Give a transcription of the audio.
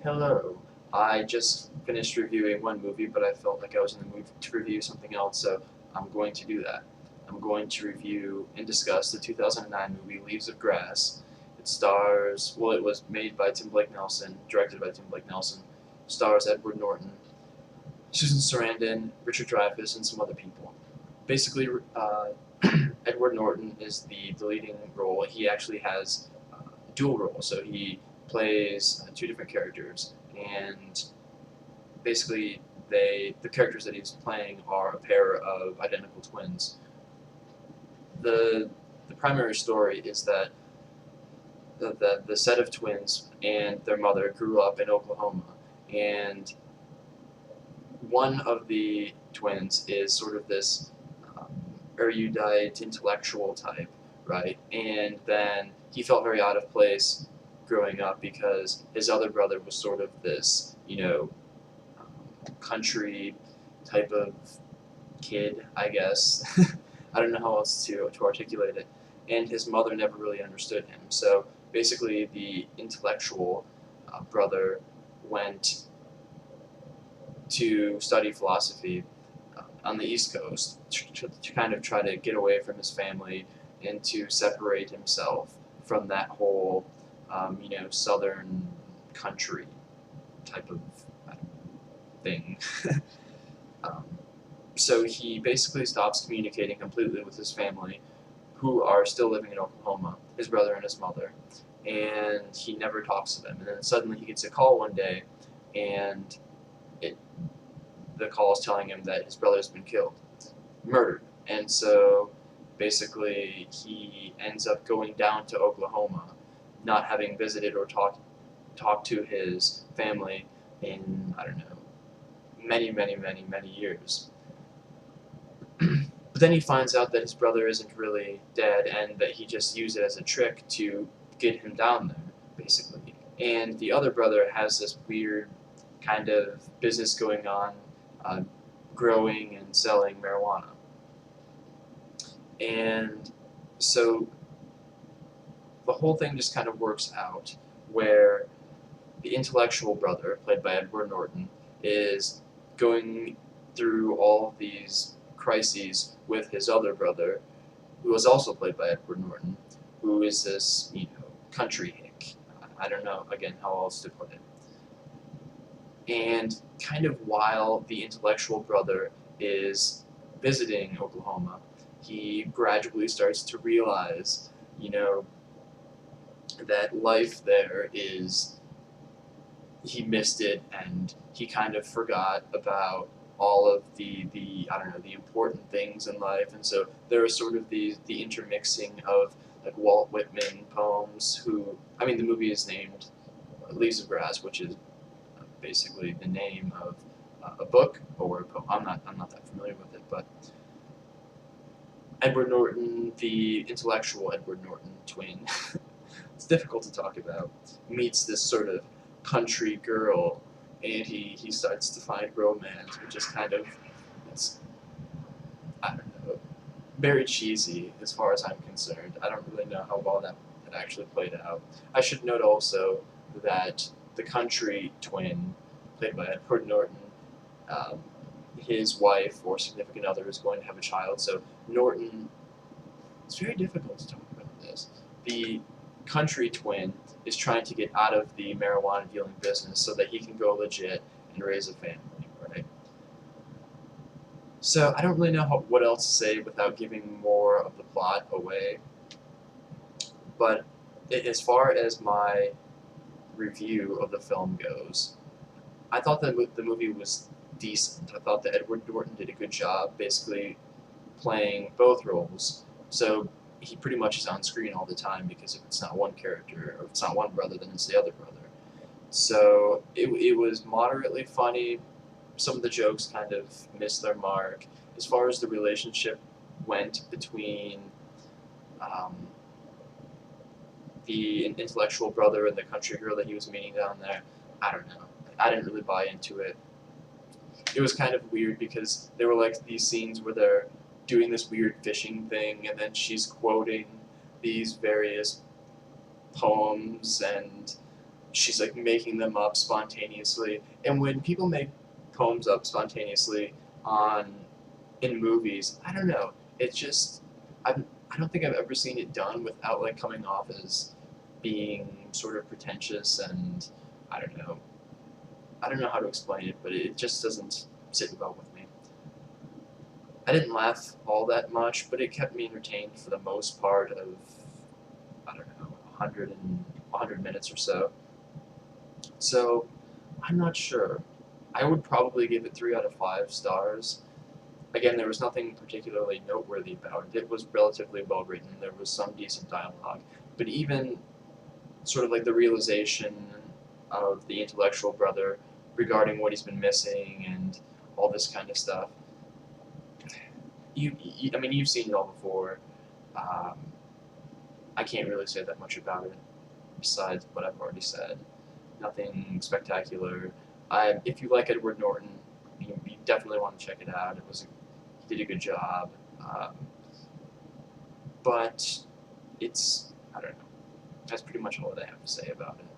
Hello. I just finished reviewing one movie, but I felt like I was in the mood to review something else, so I'm going to do that. I'm going to review and discuss the 2009 movie Leaves of Grass. It stars, well, it was made by Tim Blake Nelson, directed by Tim Blake Nelson, stars Edward Norton, Susan Sarandon, Richard Dreyfuss, and some other people. Basically, Edward Norton is the leading role. He actually has a dual role, so he plays two different characters, and basically the characters that he's playing are a pair of identical twins. The primary story is that the set of twins and their mother grew up in Oklahoma, and one of the twins is sort of this um, erudite intellectual type, right? And then he felt very out of place growing up because his other brother was sort of this, country type of kid, I guess. I don't know how else to articulate it. And his mother never really understood him. So basically, the intellectual brother went to study philosophy on the East Coast to kind of try to get away from his family and to separate himself from that whole, southern country type of I don't know, thing. um, so he basically stops communicating completely with his family, who are still living in Oklahoma, his brother and his mother, and he never talks to them. And then suddenly he gets a call one day, and it, the call is telling him that his brother's been killed, murdered. And so basically he ends up going down to Oklahoma, not having visited or talked to his family in, I don't know, many, many, many, many years. But then he finds out that his brother isn't really dead and that he just used it as a trick to get him down there, basically. And the other brother has this weird kind of business going on, uh, growing and selling marijuana. And so the whole thing just kind of works out where the intellectual brother, played by Edward Norton, is going through all of these crises with his other brother, who is also played by Edward Norton, who is this, country hick. I don't know, again, how else to put it. And kind of while the intellectual brother is visiting Oklahoma, he gradually starts to realize, that life there is, he missed it, and he kind of forgot about all of the I don't know, the important things in life. And so there are sort of the intermixing of like Walt Whitman poems, who, I mean, the movie is named Leaves of Grass, which is basically the name of a book or a poem. I'm not that familiar with it, but Edward Norton, the intellectual Edward Norton twin, it's difficult to talk about, meets this sort of country girl, and he starts to find romance, which is kind of, it's, I don't know, very cheesy as far as I'm concerned. I don't really know how well that actually played out. I should note also that the country twin, played by Edward Norton, um, his wife or significant other is going to have a child, so Norton, it's very difficult to talk about this. The country twin is trying to get out of the marijuana dealing business so that he can go legit and raise a family, right? So I don't really know what else to say without giving more of the plot away, but as far as my review of the film goes, I thought that the movie was decent. I thought that Edward Norton did a good job, basically playing both roles. So he pretty much is on screen all the time, because if it's not one character, or if it's not one brother, then it's the other brother. So it was moderately funny. Some of the jokes kind of missed their mark. As far as the relationship went between um, the intellectual brother and the country girl that he was meeting down there, I don't know. I didn't really buy into it. It was kind of weird because there were like these scenes where they're doing this weird fishing thing, and then she's quoting these various poems, and she's like making them up spontaneously. And when people make poems up spontaneously on in movies, I don't know. It's just I don't think I've ever seen it done without like coming off as being sort of pretentious and I don't know. I don't know how to explain it, but it just doesn't sit well with me. I didn't laugh all that much, but it kept me entertained for the most part of I don't know, 100 minutes or so. So I'm not sure. I would probably give it 3 out of 5 stars. Again, there was nothing particularly noteworthy about it. It was relatively well written. There was some decent dialogue, but even sort of like the realization of the intellectual brother regarding what he's been missing and all this kind of stuff. I mean, you've seen it all before. Um, I can't really say that much about it besides what I've already said. Nothing spectacular. If you like Edward Norton, you definitely want to check it out. He did a good job. But it's, I don't know. That's pretty much all that I have to say about it.